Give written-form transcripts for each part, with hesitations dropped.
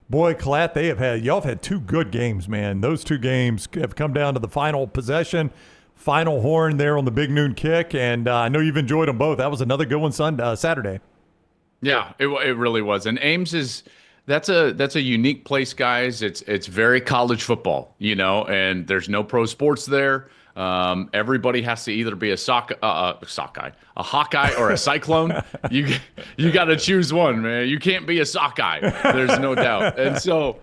Boy, Klatt, y'all have had two good games, man. Those two games have come down to the final possession, final horn there on the big noon kick, and I know you've enjoyed them both. That was another good one Saturday. Yeah, it really was. And Ames is that's a unique place, guys. It's very college football, and there's no pro sports there. Everybody has to either be a sockeye, a Hawkeye, or a Cyclone. You got to choose one, man. You can't be a Sockeye. There's no doubt. And so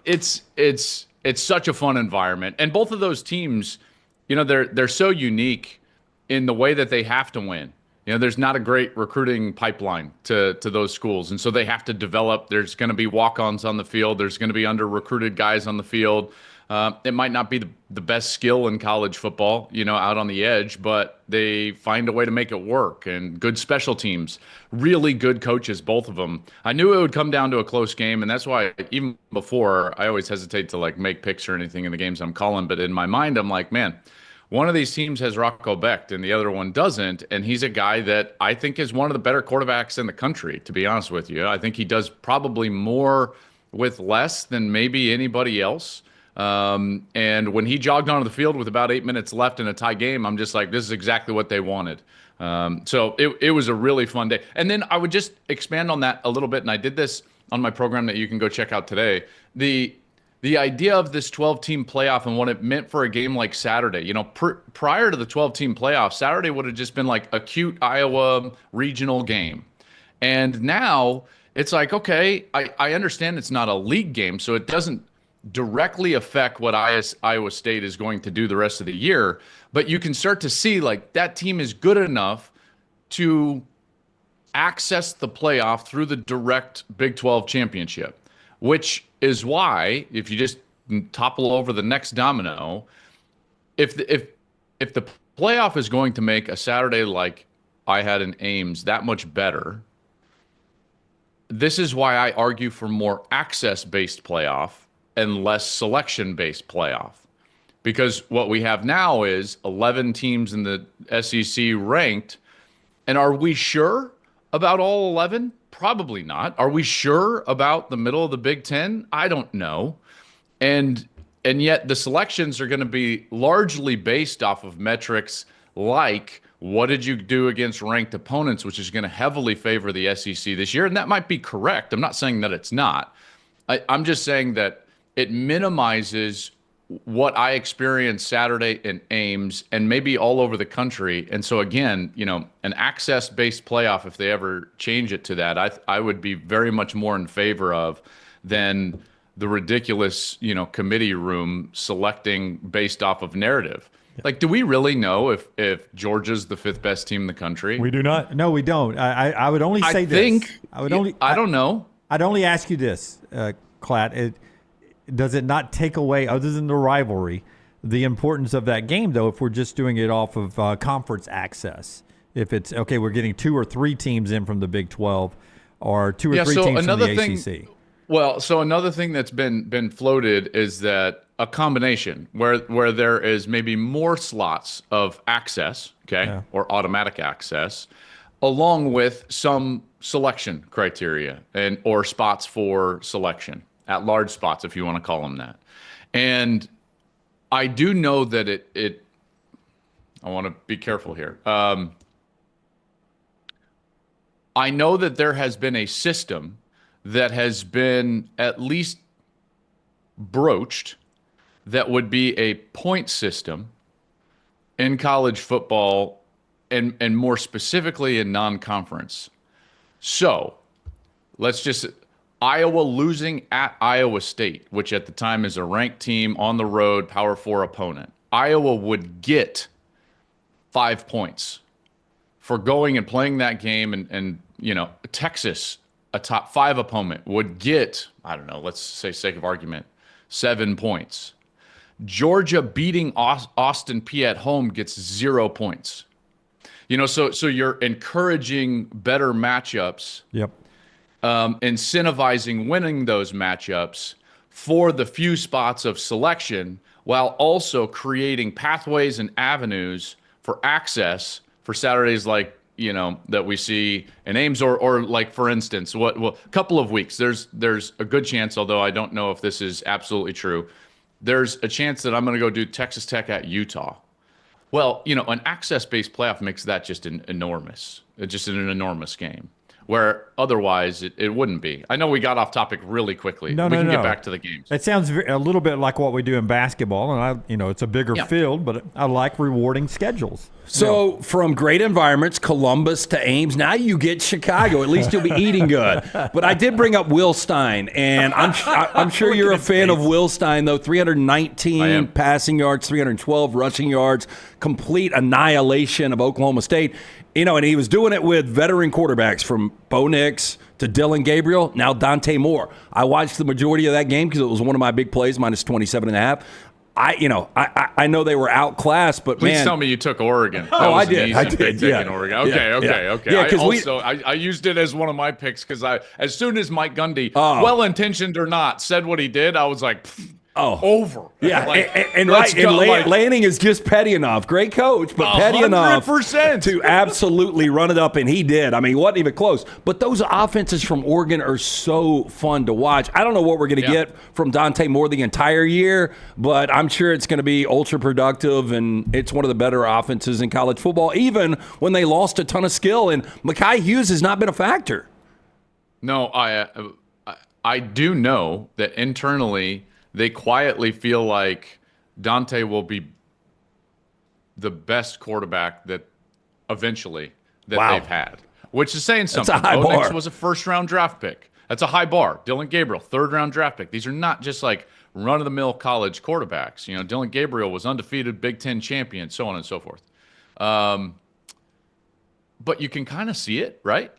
it's such a fun environment. And both of those teams, they're so unique in the way that they have to win. There's not a great recruiting pipeline to those schools. And so they have to develop. There's going to be walk-ons on the field. There's going to be under-recruited guys on the field. It might not be the best skill in college football, out on the edge, but they find a way to make it work. And good special teams, really good coaches, both of them. I knew it would come down to a close game, and that's why even before, I always hesitate to make picks or anything in the games I'm calling. But in my mind, I'm like, man, one of these teams has Rocco Becht and the other one doesn't. And he's a guy that I think is one of the better quarterbacks in the country, to be honest with you. I think he does probably more with less than maybe anybody else. And when he jogged onto the field with about 8 minutes left in a tie game, I'm just like, this is exactly what they wanted. So it was a really fun day. And then I would just expand on that a little bit. And I did this on my program that you can go check out today. The idea of this 12-team playoff and what it meant for a game like Saturday. Prior to the 12-team playoff, Saturday would have just been like a cute Iowa regional game. And now it's like, okay, I understand it's not a league game, so it doesn't directly affect what Iowa State is going to do the rest of the year. But you can start to see that team is good enough to access the playoff through the direct Big 12 championship, which is why, if you just topple over the next domino, if the playoff is going to make a Saturday like I had in Ames that much better, this is why I argue for more access-based playoff and less selection-based playoff. Because what we have now is 11 teams in the SEC ranked, and are we sure about all 11? Probably not. Are we sure about the middle of the Big Ten? I don't know. And yet the selections are going to be largely based off of metrics like what did you do against ranked opponents, which is going to heavily favor the SEC this year. And that might be correct. I'm not saying that it's not. I'm just saying that it minimizes what I experienced Saturday in Ames and maybe all over the country. And so again, an access-based playoff, if they ever change it to that, I would be very much more in favor of than the ridiculous, committee room selecting based off of narrative. Do we really know if Georgia's the fifth best team in the country? We do not. No, we don't. I would only say I don't know. I'd only ask you this, Klatt. Does it not take away, other than the rivalry, the importance of that game, though, if we're just doing it off of conference access? If it's, okay, we're getting 2 or 3 teams in from the Big 12 or 2 or 3 teams from the ACC. Well, so another thing that's been floated is that a combination where there is maybe more slots of access, or automatic access, along with some selection criteria or spots for selection. At-large spots, if you want to call them that. And I do know that I want to be careful here. I know that there has been a system that has been at least broached that would be a point system in college football and more specifically in non-conference. So let's just... Iowa losing at Iowa State, which at the time is a ranked team on the road, Power 4 opponent. Iowa would get 5 points for going and playing that game. And Texas, a top 5 opponent, would get, I don't know, let's say, sake of argument, 7 points. Georgia beating Austin Peay at home gets 0 points. So you're encouraging better matchups. Yep. Incentivizing winning those matchups for the few spots of selection, while also creating pathways and avenues for access for Saturdays like that we see in Ames, or like, for instance, a couple of weeks, there's a good chance, although I don't know if this is absolutely true, there's a chance that I'm going to go do Texas Tech at Utah. Well, an access-based playoff makes that just an enormous game, where otherwise it wouldn't be. I know we got off topic really quickly. We can get back to the games. It sounds a little bit like what we do in basketball, and it's a bigger field, but I like rewarding schedules. So from great environments, Columbus to Ames, now you get Chicago. At least you'll be eating good. But I did bring up Will Stein, and I'm sure you're a fan of Will Stein, though. 319 passing yards, 312 rushing yards, complete annihilation of Oklahoma State. And he was doing it with veteran quarterbacks from Bo Nix to Dylan Gabriel, now Dante Moore. I watched the majority of that game because it was one of my big plays, minus 27.5. I know they were outclassed, but Please tell me you took Oregon. I did. I did. Yeah. Oregon. Okay. Yeah, I used it as one of my picks because as soon as Mike Gundy, well-intentioned or not, said what he did, I was like, over. Yeah, and Lanning is just petty enough. Great coach, but petty enough to absolutely run it up, and he did. I mean, he wasn't even close. But those offenses from Oregon are so fun to watch. I don't know what we're going to get from Dante Moore the entire year, but I'm sure it's going to be ultra productive, and it's one of the better offenses in college football, even when they lost a ton of skill. And Mekhi Hughes has not been a factor. No, I do know that internally they quietly feel like Dante will be the best quarterback that they've had, which is saying something. That's a high bar. Nix was a first-round draft pick. That's a high bar. Dylan Gabriel, third-round draft pick. These are not just like run-of-the-mill college quarterbacks. Dylan Gabriel was undefeated Big Ten champion, so on and so forth. But you can kind of see it, right?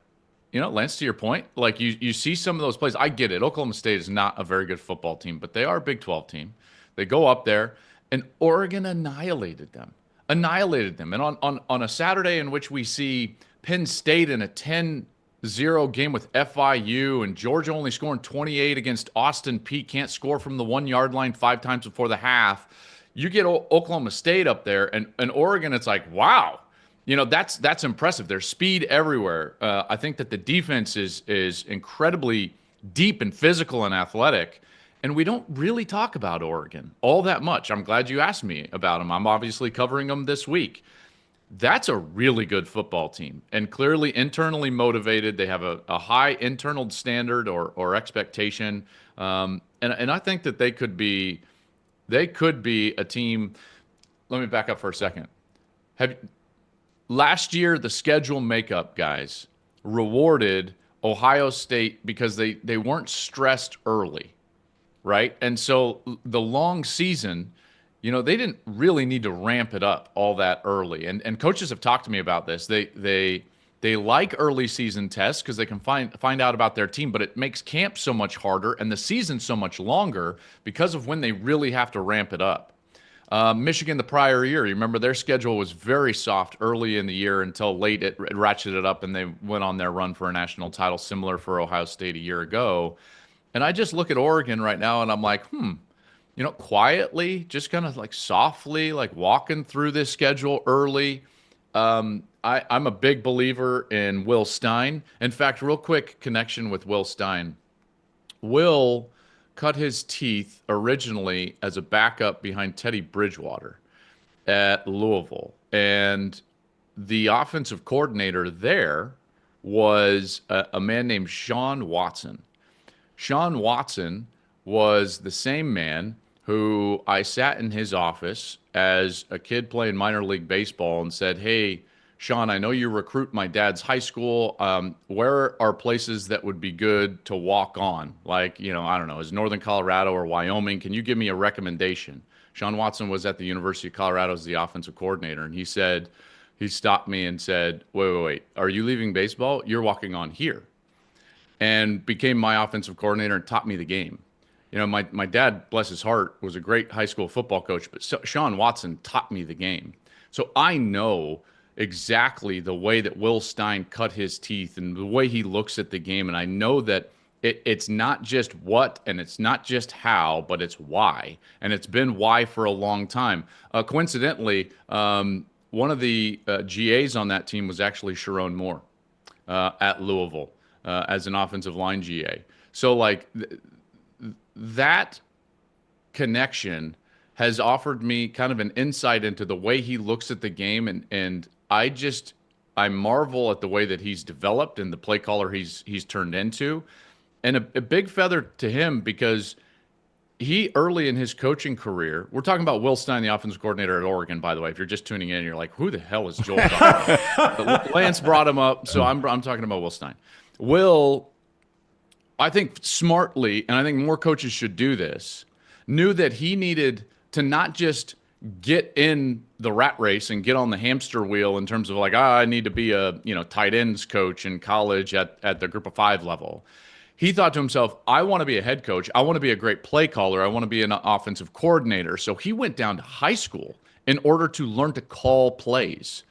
Lance, to your point, like you see some of those plays. I get it. Oklahoma State is not a very good football team, but they are a Big 12 team. They go up there, and Oregon annihilated them. And on a Saturday in which we see Penn State in a 10-0 game with FIU, and Georgia only scoring 28 against Austin Peay, can't score from the 1-yard line 5 times before the half. You get Oklahoma State up there, and Oregon, it's like, wow. That's impressive. There's speed everywhere. I think that the defense is incredibly deep and physical and athletic, and we don't really talk about Oregon all that much. I'm glad you asked me about them. I'm obviously covering them this week. That's a really good football team, and clearly internally motivated. They have a high internal standard or expectation, and I think that they could be a team. Let me back up for a second. Last year, the schedule makeup guys rewarded Ohio State because they weren't stressed early, right? And so the long season, they didn't really need to ramp it up all that early. And coaches have talked to me about this. They like early season tests because they can find out about their team, but it makes camp so much harder and the season so much longer because of when they really have to ramp it up. Michigan the prior year, you remember their schedule was very soft early in the year until late it ratcheted up and they went on their run for a national title, similar for Ohio State a year ago. And I just look at Oregon right now and I'm like, quietly, just kind of like softly, like walking through this schedule early. I'm a big believer in Will Stein. In fact, real quick connection with Will Stein. Will cut his teeth originally as a backup behind Teddy Bridgewater at Louisville. And the offensive coordinator there was a man named Sean Watson. Sean Watson was the same man who I sat in his office as a kid playing minor league baseball and said, hey, Sean, I know you recruit my dad's high school. Where are places that would be good to walk on? Like, I don't know, is Northern Colorado or Wyoming? Can you give me a recommendation? Sean Watson was at the University of Colorado as the offensive coordinator, and he stopped me and said, wait, are you leaving baseball? You're walking on here. And became my offensive coordinator and taught me the game. My dad, bless his heart, was a great high school football coach, but Sean Watson taught me the game. So I know exactly the way that Will Stein cut his teeth and the way he looks at the game. And I know that it's not just what and it's not just how, but it's why. And it's been why for a long time. Coincidentally, one of the GAs on that team was actually Sharon Moore at Louisville as an offensive line GA. So like that connection has offered me kind of an insight into the way he looks at the game, and I marvel at the way that he's developed and the play caller he's turned into, and a big feather to him because he early in his coaching career, we're talking about Will Stein, the offensive coordinator at Oregon, by the way. If you're just tuning in, you're like, who the hell is Joel Klatt? But Lance brought him up, so I'm talking about Will Stein. Will, I think smartly, and I think more coaches should do this, knew that he needed to not just get in the rat race and get on the hamster wheel in terms of like, I need to be a tight ends coach in college at the group of 5 level. He thought to himself, I want to be a head coach. I want to be a great play caller. I want to be an offensive coordinator. So he went down to high school in order to learn to call plays,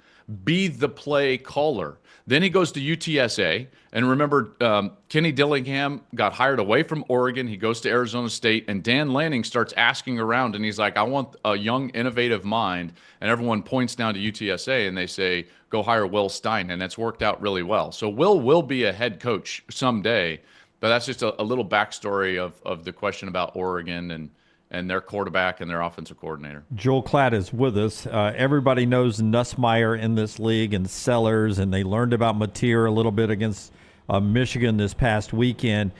be the play caller. Then he goes to UTSA. And remember, Kenny Dillingham got hired away from Oregon. He goes to Arizona State. And Dan Lanning starts asking around. And he's like, I want a young, innovative mind. And everyone points down to UTSA. And they say, go hire Will Stein. And that's worked out really well. So Will be a head coach someday. But that's just a little backstory of the question about Oregon and their quarterback and their offensive coordinator. Joel Klatt is with us. Everybody knows Nussmeier in this league and Sellers, and they learned about Mateer a little bit against Michigan this past weekend.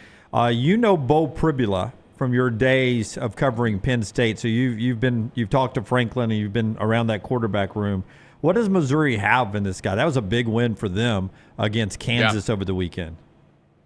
You know Beau Pribula from your days of covering Penn State, so you've talked to Franklin and you've been around that quarterback room. What does Missouri have in this guy? That was a big win for them against Kansas over the weekend.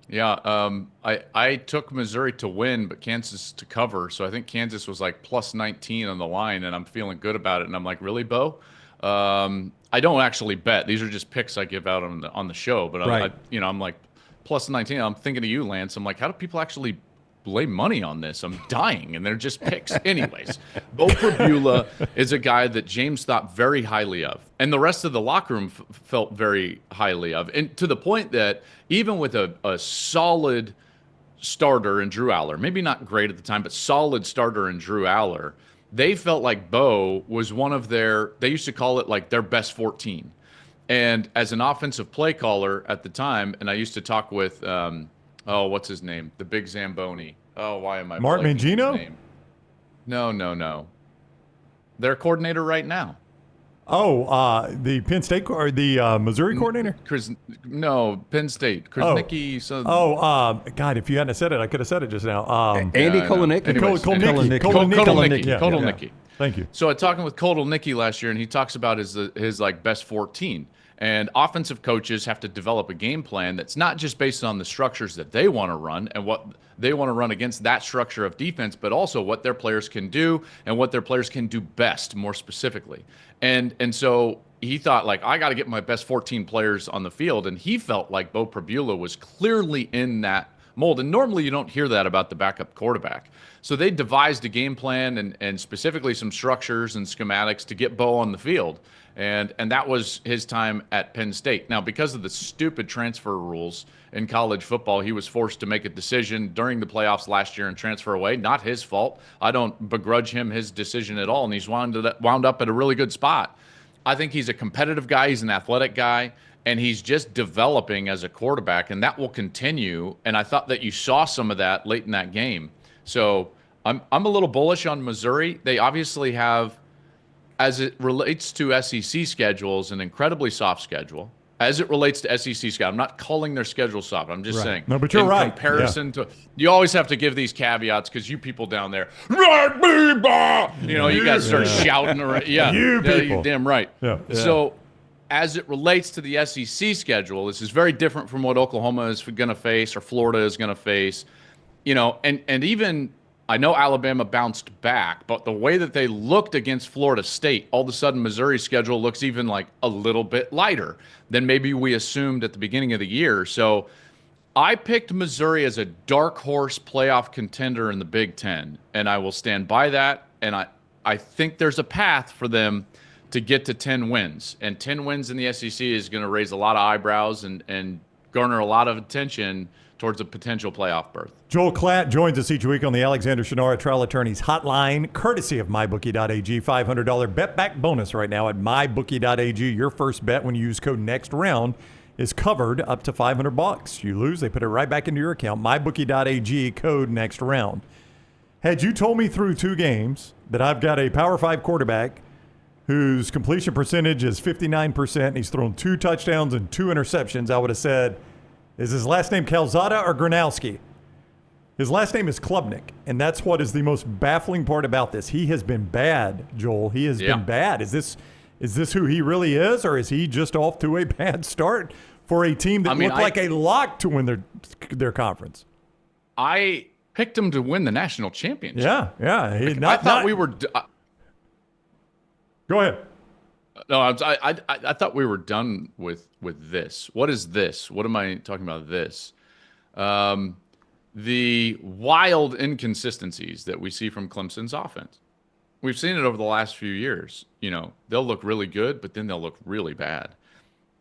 Yeah, I took Missouri to win, but Kansas to cover. So I think Kansas was like plus 19 on the line, and I'm feeling good about it. And I'm like, really, Bo? I don't actually bet. These are just picks I give out on the show. But right. I'm like plus 19. I'm thinking of you, Lance. I'm like, how do people actually lay money on this? I'm dying, and they're just picks. Anyways, Beau Pribula is a guy that James thought very highly of, and the rest of the locker room felt very highly of, and to the point that even with a solid starter in Drew Aller, maybe not great at the time, but solid starter in Drew Aller, they felt like Beau was one of they used to call it like their best 14. And as an offensive play caller at the time, and I used to talk with what's his name? The big Zamboni. Oh, why am I Mark blanking his Mangino? name? No. Their coordinator right now. Oh, the Penn State or the Missouri coordinator? Penn State. Krasnicki. God, if you hadn't said it, I could have said it just now. Andy Kotelnicki. Kotelnicki. Yeah. Thank you. So I talking with Kotelnicki last year, and he talks about his like best 14. And offensive coaches have to develop a game plan that's not just based on the structures that they want to run and what they want to run against that structure of defense, but also what their players can do and what their players can do best, more specifically. And so he thought, like, I got to get my best 14 players on the field. And he felt like Beau Pribula was clearly in that mold. And normally you don't hear that about the backup quarterback. So they devised a game plan and specifically some structures and schematics to get Beau on the field. And that was his time at Penn State. Now, because of the stupid transfer rules in college football, he was forced to make a decision during the playoffs last year and transfer away. Not his fault. I don't begrudge him his decision at all, and he's wound up at a really good spot. I think he's a competitive guy. He's an athletic guy, and he's just developing as a quarterback, and that will continue. And I thought that you saw some of that late in that game. So I'm a little bullish on Missouri. They obviously have, as it relates to SEC schedules, an incredibly soft schedule. As it relates to SEC schedule, I'm not calling their schedule soft. I'm just saying. No, but you're right. In comparison to, you always have to give these caveats because you people down there, you guys start shouting. Yeah, you people. You're damn right. Yeah. So, as it relates to the SEC schedule, this is very different from what Oklahoma is going to face or Florida is going to face. And even I know Alabama bounced back, but the way that they looked against Florida State, all of a sudden Missouri's schedule looks even like a little bit lighter than maybe we assumed at the beginning of the year. So I picked Missouri as a dark horse playoff contender in the Big Ten, and I will stand by that. And I think there's a path for them to get to 10 wins. And 10 wins in the SEC is going to raise a lot of eyebrows and garner a lot of attention towards a potential playoff berth. Joel Klatt joins us each week on the Alexander Shinara Trial Attorneys Hotline, courtesy of MyBookie.ag. $500 bet back bonus right now at MyBookie.ag. Your first bet when you use code NEXTROUND is covered up to $500. You lose, they put it right back into your account. MyBookie.ag, code NEXTROUND. Had you told me through 2 games that I've got a Power 5 quarterback whose completion percentage is 59%, and he's thrown 2 touchdowns and 2 interceptions, I would have said, is his last name Calzada or Gronowski? His last name is Klubnik, and that's what is the most baffling part about this. He has been bad, Joel. He has been bad. Is this who he really is, or is he just off to a bad start for a team that looked like a lock to win their conference? I picked him to win the national championship. Yeah. I thought we were. Go ahead. No, I thought we were done with this. What is this? What am I talking about? This, the wild inconsistencies that we see from Clemson's offense. We've seen it over the last few years. They'll look really good, but then they'll look really bad.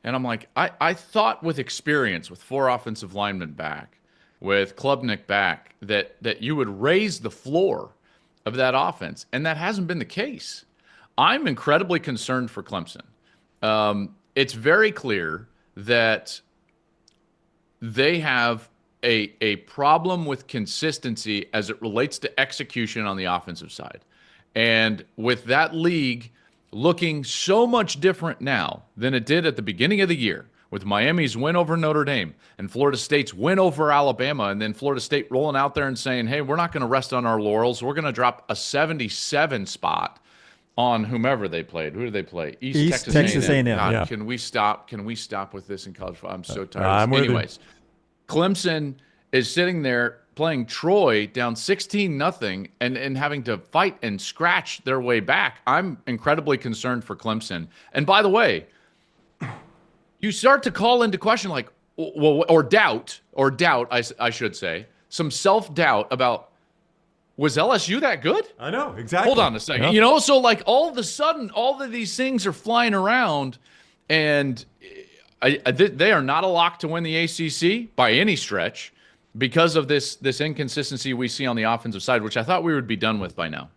And I'm like, I thought with experience, with 4 offensive linemen back, with Klubnik back, that you would raise the floor of that offense, and that hasn't been the case. I'm incredibly concerned for Clemson. It's very clear that they have a problem with consistency as it relates to execution on the offensive side. And with that league looking so much different now than it did at the beginning of the year, with Miami's win over Notre Dame and Florida State's win over Alabama, and then Florida State rolling out there and saying, hey, we're not going to rest on our laurels. We're going to drop a 77 spot on whomever they played. Who did they play? East Texas A&M. God, Yeah. Can we stop with this in college football? I'm so tired. Anyways, Clemson is sitting there playing Troy down 16-0 and having to fight and scratch their way back. I'm incredibly concerned for Clemson. And by the way, you start to call into question or doubt, I should say, some self-doubt about, was LSU that good? I know, exactly. Hold on a second. Yeah. So all of a sudden, all of these things are flying around, and they are not a lock to win the ACC by any stretch because of this inconsistency we see on the offensive side, which I thought we would be done with by now.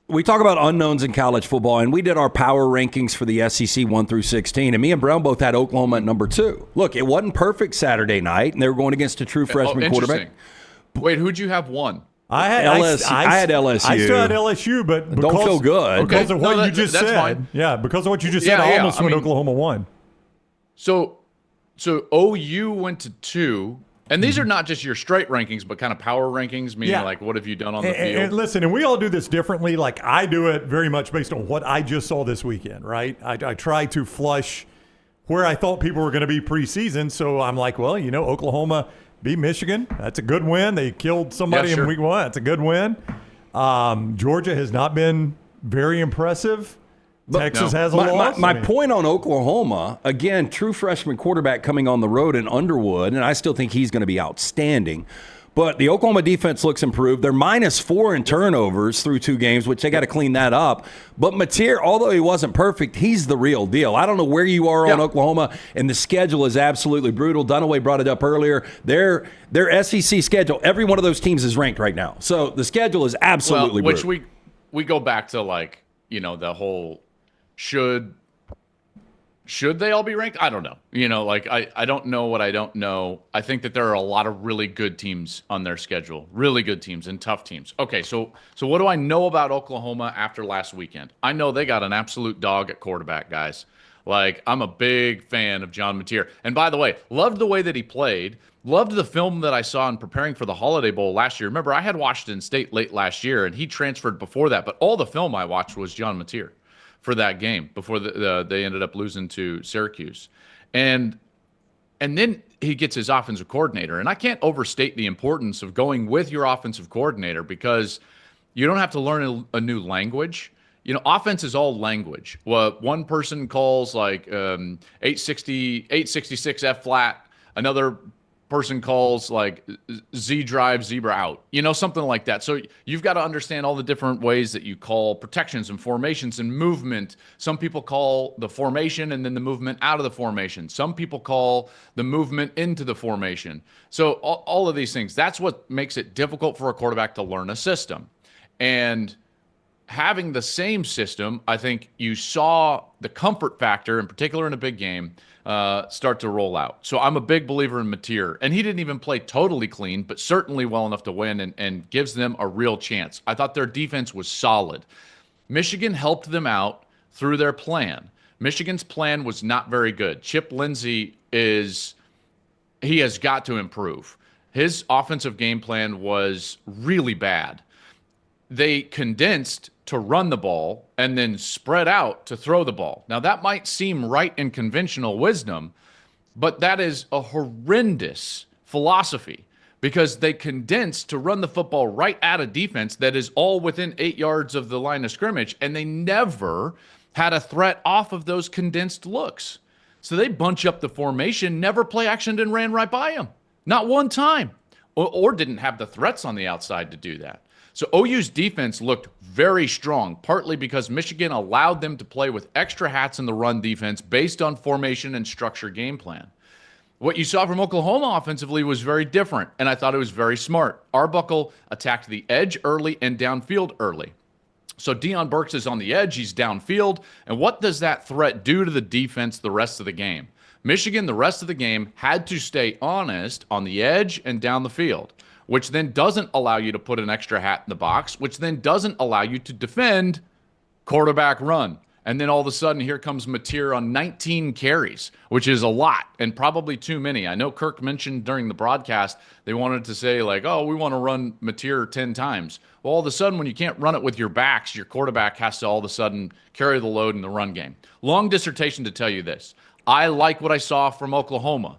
We talk about unknowns in college football, and we did our power rankings for the SEC 1 through 16, and me and Brown both had Oklahoma at number 2. Look, it wasn't perfect Saturday night, and they were going against a true freshman quarterback. Wait, who'd you have 1? I had LSU. I still had LSU, but because, don't feel good because of what you just said. Fine. Yeah, because of what you just said, I almost went Oklahoma 1. So OU went to 2. And these are not just your straight rankings, but kind of power rankings, meaning like what have you done on the field? And listen, and we all do this differently. Like I do it very much based on what I just saw this weekend, right? I try to flush where I thought people were going to be preseason. So I'm like, well, Oklahoma beat Michigan. That's a good win. They killed somebody in week 1. That's a good win. Georgia has not been very impressive. Texas has a loss. My point on Oklahoma, again, true freshman quarterback coming on the road in Underwood, and I still think he's going to be outstanding. But the Oklahoma defense looks improved. They're -4 in turnovers through 2 games, which they got to clean that up. But Mateer, although he wasn't perfect, he's the real deal. I don't know where you are on Oklahoma, and the schedule is absolutely brutal. Dunaway brought it up earlier. Their SEC schedule, every one of those teams is ranked right now. So the schedule is absolutely brutal. Which we go back to the whole should they all be ranked? I don't know. I don't know what I don't know. I think that there are a lot of really good teams on their schedule, really good teams and tough teams. Okay, so what do I know about Oklahoma after last weekend? I know they got an absolute dog at quarterback, guys. I'm a big fan of John Mateer. And by the way, loved the way that he played. Loved the film that I saw in preparing for the Holiday Bowl last year. Remember, I had Washington State late last year, and he transferred before that. But all the film I watched was John Mateer for that game before they ended up losing to Syracuse. And then he gets his offensive coordinator. And I can't overstate the importance of going with your offensive coordinator because you don't have to learn a new language. Offense is all language. What one person calls 866 F flat, another person calls like Z drive, zebra out, something like that. So you've got to understand all the different ways that you call protections and formations and movement. Some people call the formation and then the movement out of the formation. Some people call the movement into the formation. So all of these things, that's what makes it difficult for a quarterback to learn a system. And having the same system, I think you saw the comfort factor, in particular in a big game, start to roll out. So I'm a big believer in Mateer. And he didn't even play totally clean, but certainly well enough to win and gives them a real chance. I thought their defense was solid. Michigan helped them out through their plan. Michigan's plan was not very good. Chip Lindsey he has got to improve. His offensive game plan was really bad. They condensed to run the ball and then spread out to throw the ball. Now, that might seem right in conventional wisdom, but that is a horrendous philosophy because they condensed to run the football right at a defense that is all within 8 yards of the line of scrimmage, and they never had a threat off of those condensed looks. So they bunch up the formation, never play action, and ran right by him. Not one time. Or didn't have the threats on the outside to do that. So OU's defense looked very strong, partly because Michigan allowed them to play with extra hats in the run defense based on formation and structure game plan. What you saw from Oklahoma offensively was very different, and I thought it was very smart. Arbuckle attacked the edge early and downfield early. So Deion Burks is on the edge, he's downfield, and what does that threat do to the defense the rest of the game? Michigan, the rest of the game, had to stay honest on the edge and down the field, which then doesn't allow you to put an extra hat in the box, which then doesn't allow you to defend quarterback run. And then all of a sudden, here comes Mateer on 19 carries, which is a lot and probably too many. I know Kirk mentioned during the broadcast, they wanted to say like, oh, we want to run Mateer 10 times. Well, all of a sudden, when you can't run it with your backs, your quarterback has to all of a sudden carry the load in the run game. Long dissertation to tell you this. I like what I saw from Oklahoma.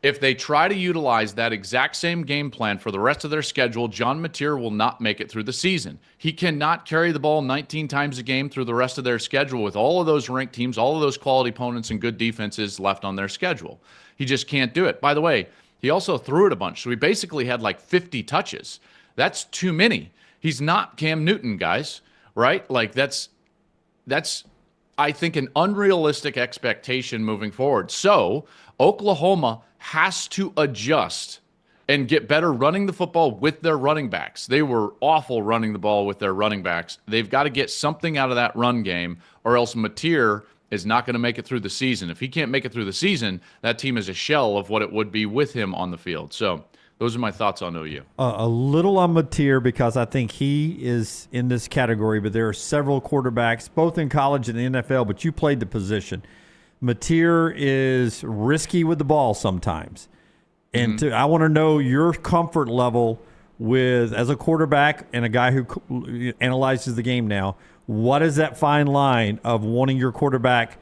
If they try to utilize that exact same game plan for the rest of their schedule, John Mateer will not make it through the season. He cannot carry the ball 19 times a game through the rest of their schedule with all of those ranked teams, all of those quality opponents and good defenses left on their schedule. He just can't do it. By the way, he also threw it a bunch, so he basically had like 50 touches. That's too many. He's not Cam Newton, guys, right? Like that's I think, an unrealistic expectation moving forward. So Oklahoma has to adjust and get better running the football with their running backs. They were awful running the ball with their running backs. They've got to get something out of that run game, or else Mateer is not going to make it through the season. If he can't make it through the season, that team is a shell of what it would be with him on the field. So those are my thoughts on OU. A little on Mateer because I think he is in this category, but there are several quarterbacks, both in college and the NFL, but you played the position. Mateer is risky with the ball sometimes. And I want to know your comfort level with, as a quarterback and a guy who analyzes the game now, what is that fine line of wanting your quarterback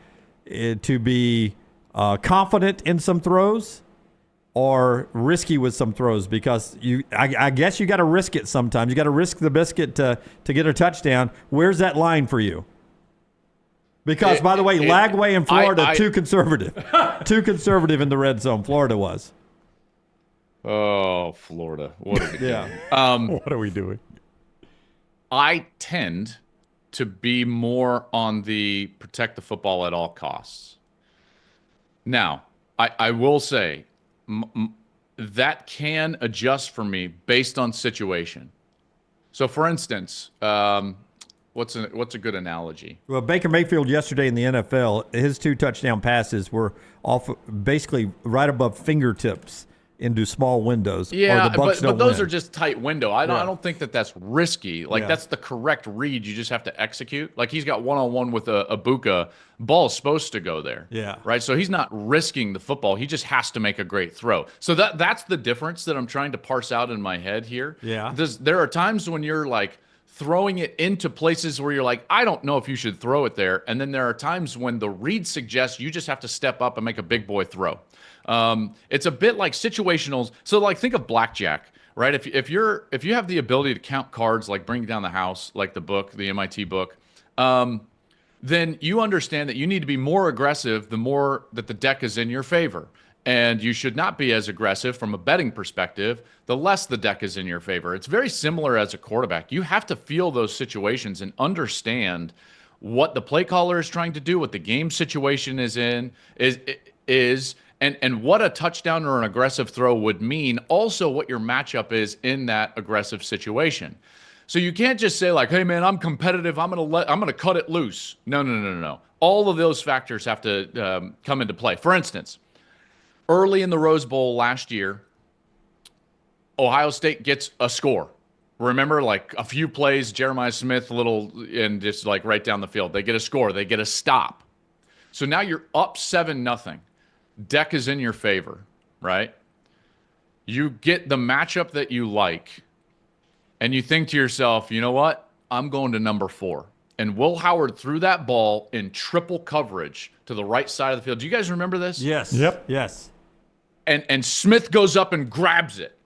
to be confident in some throws or risky with some throws? Because I guess you got to risk it sometimes. You got to risk the biscuit to get a touchdown. Where's that line for you? Because, by the way, Lagway in Florida, too conservative. Too conservative in the red zone. Florida was. Oh, Florida. What are we doing? What are we doing? I tend to be more on the protect the football at all costs. Now, I will say that can adjust for me based on situation. So, for instance, what's a good analogy? Well, Baker Mayfield yesterday in the NFL, his 2 touchdown passes were off basically right above fingertips into small windows. Yeah, or the Bucs but those win. are just tight window. I don't think that's risky. Like that's the correct read. You just have to execute. Like he's got one-on-one with a Ibuka. Ball's supposed to go there. Yeah. Right. So he's not risking the football. He just has to make a great throw. So that's the difference that I'm trying to parse out in my head here. Yeah. There are times when you're like throwing it into places where you're like, I don't know if you should throw it there. And then there are times when the read suggests you just have to step up and make a big boy throw. It's a bit like situationals. So like think of blackjack, right? If you have the ability to count cards, like Bring Down the House, like the book, the MIT book, then you understand that you need to be more aggressive the more that the deck is in your favor. and you should not be as aggressive from a betting perspective, the less the deck is in your favor. It's very similar as a quarterback. You have to feel those situations and understand what the play caller is trying to do, what the game situation is in, and what a touchdown or an aggressive throw would mean. Also, what your matchup is in that aggressive situation. So you can't just say like, "Hey man, I'm competitive. I'm gonna cut it loose." No. All of those factors have to come into play. For instance, early in the Rose Bowl last year, Ohio State gets a score. Remember, like a few plays, Jeremiah Smith, and just like right down the field. They get a score. They get a stop. So now you're up 7-0. Deck is in your favor, right? You get the matchup that you like, and you think to yourself, you know what? I'm going to number 4. And Will Howard threw that ball in triple coverage to the right side of the field. Do you guys remember this? Yes. Yep. Yes. And Smith goes up and grabs it.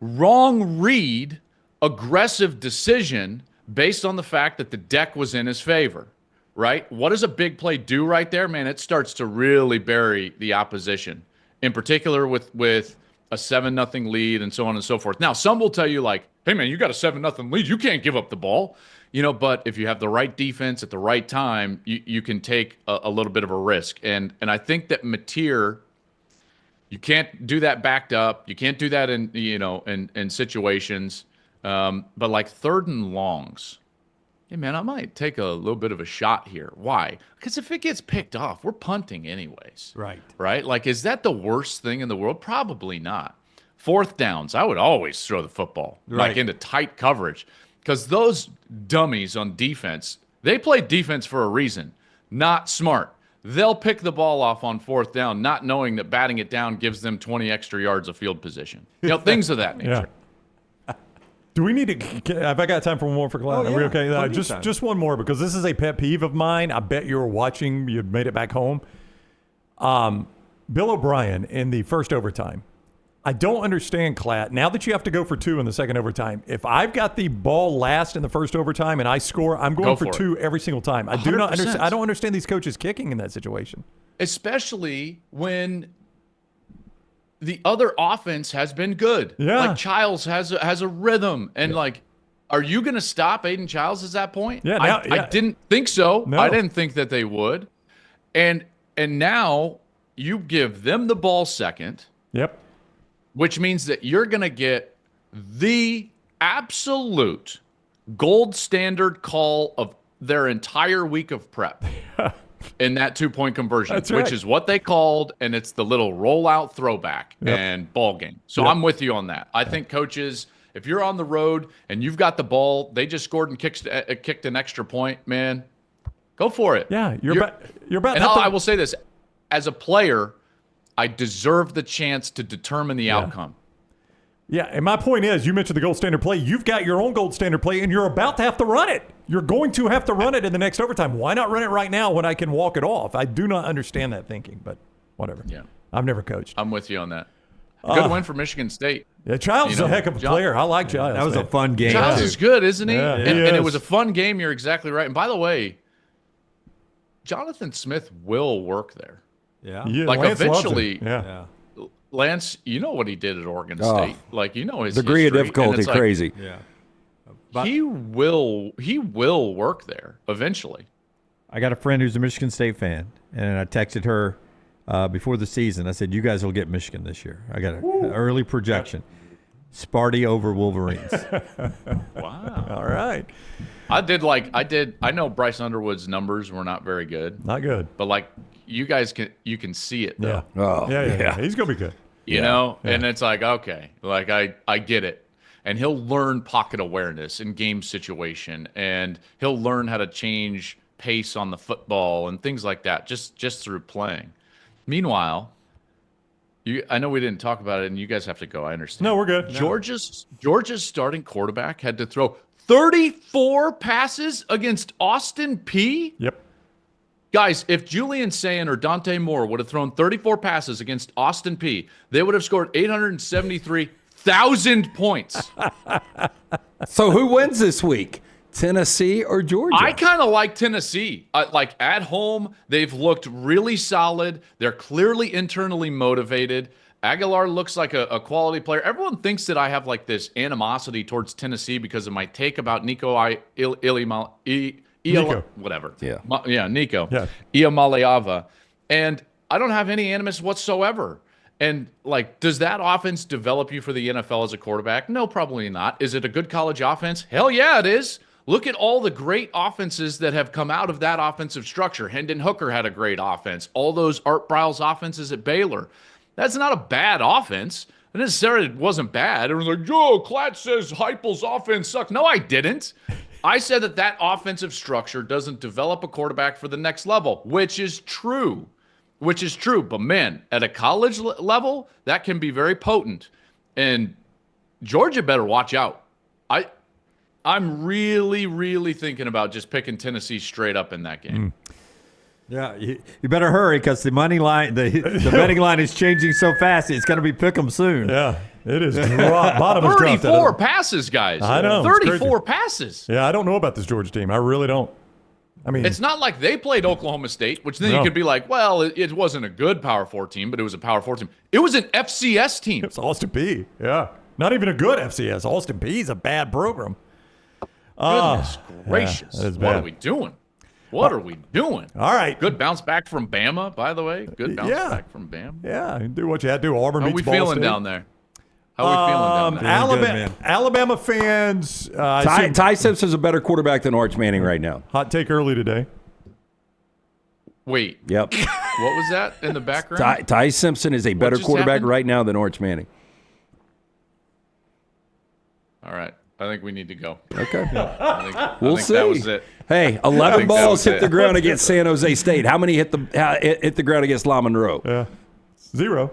Wrong read, aggressive decision based on the fact that the deck was in his favor, right? What does a big play do right there? Man, it starts to really bury the opposition, in particular with a 7-0 lead and so on and so forth. Now, some will tell you like, hey, man, you got a 7-0 lead. You can't give up the ball. But if you have the right defense at the right time, you can take a little bit of a risk. And I think that Mateer, you can't do that backed up. You can't do that in situations. But like 3rd and longs, hey man, I might take a little bit of a shot here. Why? Because if it gets picked off, we're punting anyways. Right. Right? Like, is that the worst thing in the world? Probably not. 4th downs, I would always throw the football like into tight coverage. Because those dummies on defense, they play defense for a reason, not smart. They'll pick the ball off on 4th down, not knowing that batting it down gives them 20 extra yards of field position. Things of that nature. Yeah. Do we need to? Have I got time for one more for Klatt? Oh, Are we yeah. okay? Just one more, because this is a pet peeve of mine. I bet you were watching. You made it back home. Bill O'Brien in the first overtime. I don't understand, Klatt. Now that you have to go for 2 in the second overtime, if I've got the ball last in the first overtime and I score, I'm going for 2 every single time. I do not understand. I don't understand these coaches kicking in that situation, especially when the other offense has been good. Yeah, like Childs has a rhythm, and like, are you going to stop Aiden Childs at that point? Yeah, I didn't think so. No. I didn't think that they would, and now you give them the ball second. Yep. Which means that you're going to get the absolute gold standard call of their entire week of prep in that 2-point conversion, which is what they called, and it's the little rollout throwback and ball game. So I'm with you on that. I think coaches, if you're on the road and you've got the ball, they just scored and kicked an extra point, man, go for it. Yeah, you're about. And I will say this, as a player, I deserve the chance to determine the outcome. Yeah, and my point is, you mentioned the gold standard play. You've got your own gold standard play, and you're about to have to run it. You're going to have to run it in the next overtime. Why not run it right now when I can walk it off? I do not understand that thinking, but whatever. Yeah, I've never coached. I'm with you on that. Good win for Michigan State. Yeah, Childs is a heck of a player. I like Childs. That was a fun game. Childs is good, isn't he? Yeah, and it was a fun game. You're exactly right. And by the way, Jonathan Smith will work there. Yeah. Like Lance eventually, Yeah. Lance, you know what he did at Oregon State. Like, his degree of history, difficulty, and crazy. Yeah. He will work there eventually. I got a friend who's a Michigan State fan, and I texted her before the season. I said, "You guys will get Michigan this year." I got an early projection: Sparty over Wolverines. Wow. All right. I know Bryce Underwood's numbers were not very good. Not good. But like, you can see it though. Yeah. Oh, Yeah. He's going to be good. You know? And it's like, okay, like I get it. And he'll learn pocket awareness in game situation, and he'll learn how to change pace on the football and things like that just through playing. Meanwhile, I know we didn't talk about it, and you guys have to go. I understand. No, we're good. Georgia's starting quarterback had to throw 34 passes against Austin Peay. Yep. Guys, if Julian Sayin or Dante Moore would have thrown 34 passes against Austin Peay, they would have scored 873,000 points. So who wins this week? Tennessee or Georgia? I kind of like Tennessee. Like at home, they've looked really solid. They're clearly internally motivated. Aguilar looks like a quality player. Everyone thinks that I have like this animosity towards Tennessee because of my take about Nico whatever. Nico. Yeah. Iamaleava. And I don't have any animus whatsoever. And like, does that offense develop you for the NFL as a quarterback? No, probably not. Is it a good college offense? Hell yeah, it is. Look at all the great offenses that have come out of that offensive structure. Hendon Hooker had a great offense. All those Art Briles offenses at Baylor. That's not a bad offense. It necessarily wasn't bad. It was like, Joel Klatt says Heupel's offense sucked. No, I didn't. I said that offensive structure doesn't develop a quarterback for the next level, which is true. But man, at a college level, that can be very potent. And Georgia better watch out. I'm really, really thinking about just picking Tennessee straight up in that game. Yeah, you better hurry because the money line, the betting line is changing so fast. It's going to be pick 'em soon. Yeah, it is. Bottom is dropped. 34 passes, guys. I know. 34 passes. Yeah, I don't know about this Georgia team. I really don't. I mean, it's not like they played Oklahoma State, which then you could be like, well, it wasn't a good Power 4 team, but it was a Power 4 team. It was an FCS team. it's Austin Peay. Yeah, not even a good FCS. Austin Peay is a bad program. Goodness gracious. that is What bad. are we doing? What are we doing? All right. Good bounce back from Bama, by the way. Good bounce back from Bama. Yeah, do what you had to do. Auburn How are beats we Ball feeling State. down there? How are we feeling down there? Good, Alabama fans. I assume- Ty Simpson's a better quarterback than Arch Manning right now. hot take early today. Wait, Yep. what was that in the background? Ty Simpson is a better just quarterback happened? right now than Arch Manning. All right. I think we need to go. Okay. I We'll think see. that was it. Hey, I 11 think that balls was hit it. the ground against San Jose State. How many hit the ground against La Monroe? Yeah, zero.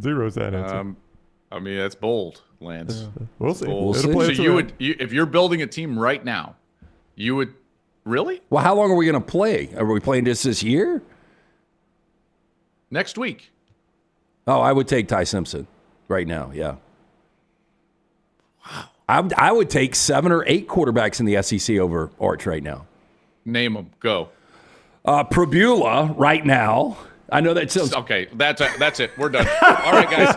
Zero's that answer. I mean, that's bold, Lance. We'll see. We'll It'll see. play So its you way. would, if you're building a team right now, you would really Well, how long are we going to play? Are we playing this year? next week? Oh, I would take Ty Simpson right now. Yeah. Wow. I would take 7 or 8 quarterbacks in the SEC over Arch right now. Name them. Go. Pribula right now. I know that sounds Okay, that's it. We're done. All right, guys.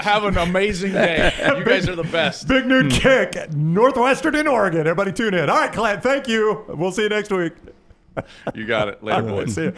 Have an amazing day. You guys are the best. Big noon kick, Northwestern in Oregon. Everybody tune in. All right, Klatt, thank you. We'll see you next week. You got it. Later, boys. See ya.